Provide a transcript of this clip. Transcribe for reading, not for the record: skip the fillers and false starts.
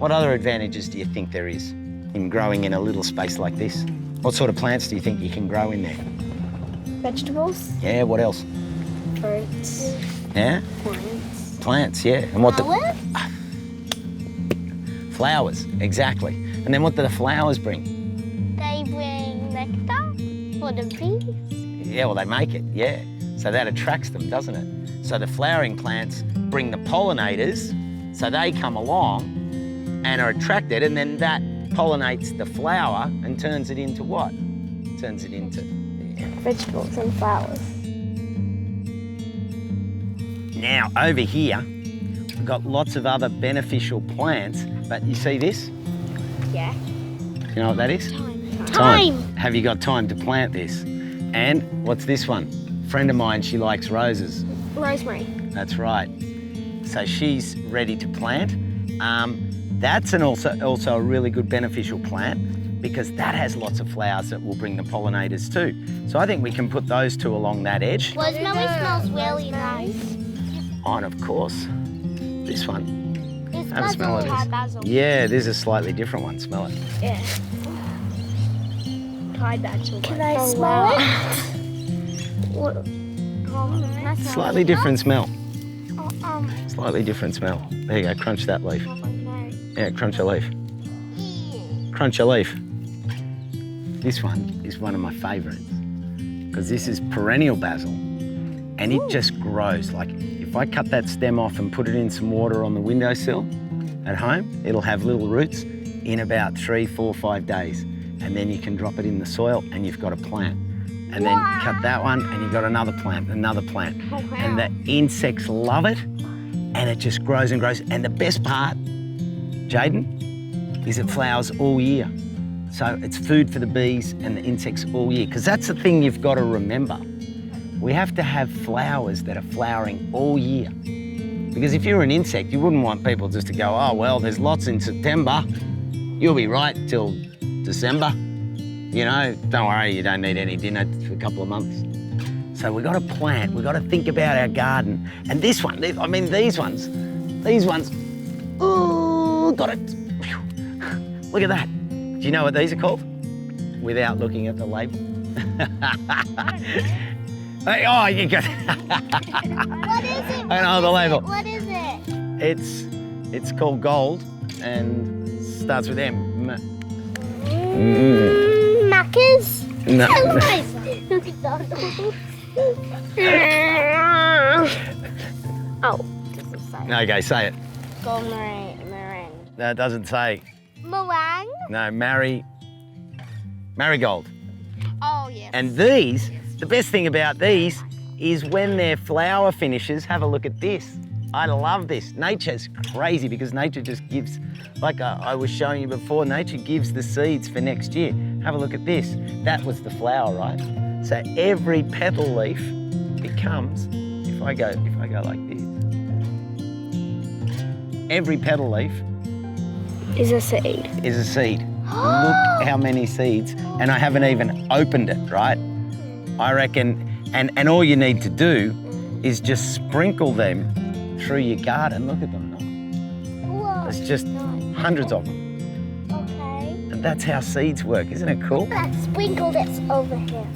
What other advantages do you think there is in growing in a little space like this? What sort of plants do you think you can grow in there? Vegetables. Yeah, what else? Fruits. Yeah? Plants. Plants, yeah. And what Flowers? Flowers, exactly. And then what do the flowers bring? They bring nectar for the bees. Yeah, well, they make it, yeah. So that attracts them, doesn't it? So the flowering plants bring the pollinators, so they come along and are attracted, and then that pollinates the flower and turns it into what? Turns it into... Yeah. Vegetables and flowers. Now, over here, we've got lots of other beneficial plants, but you see this? Yeah. You know what that is? Time. Have you got time to plant this? And what's this one? A friend of mine, she likes roses. Rosemary. That's right. So she's ready to plant. That's also a really good beneficial plant because that has lots of flowers that will bring the pollinators too. So I think we can put those two along that edge. Rosemary smells really nice. Oh, and of course, this one. It's Have a smell of basil. this. Yeah, there's a slightly different one. Smell it. Yeah. Tide basil. Can I smell it? What? Slightly different smell. Slightly different smell. There you go, crunch that leaf. Yeah, crunch a leaf. Crunch a leaf. This one is one of my favourites because this is perennial basil and it just grows. Like if I cut that stem off and put it in some water on the windowsill at home, it'll have little roots in about 3, 4, 5 days. And then you can drop it in the soil and you've got a plant. And then you cut that one and you've got another plant. And the insects love it and it just grows and grows. And the best part, Jaden, is it flowers all year. So it's food for the bees and the insects all year. Because that's the thing you've got to remember. We have to have flowers that are flowering all year. Because if you're an insect, you wouldn't want people just to go, oh, well, there's lots in September. You'll be right till December. You know, don't worry, you don't need any dinner for a couple of months. So we've got to plant, we've got to think about our garden. And this one, I mean, these ones, ooh, got it. Whew. Look at that. Do you know what these are called? Without looking at the label. Hey, oh, you got What is it? I know the label. What is it? It's called gold and starts with M. Macca's? No. Oh, doesn't say. Okay, say it. Gold meringue. No, it doesn't say. Meringue? No, marigold. Oh, yes. And these, the best thing about these is when their flower finishes, have a look at this. I love this. Nature's crazy because nature just gives, like I was showing you before, nature gives the seeds for next year. Have a look at this. That was the flower, right? So every petal leaf becomes, if I go like this, every petal leaf Is a seed. is a seed. Look how many seeds, and I haven't even opened it, right? I reckon, and all you need to do is just sprinkle them through your garden. Look at them now. Whoa. There's just hundreds of them. Okay. And that's how seeds work, isn't it cool? Let's sprinkle this over here.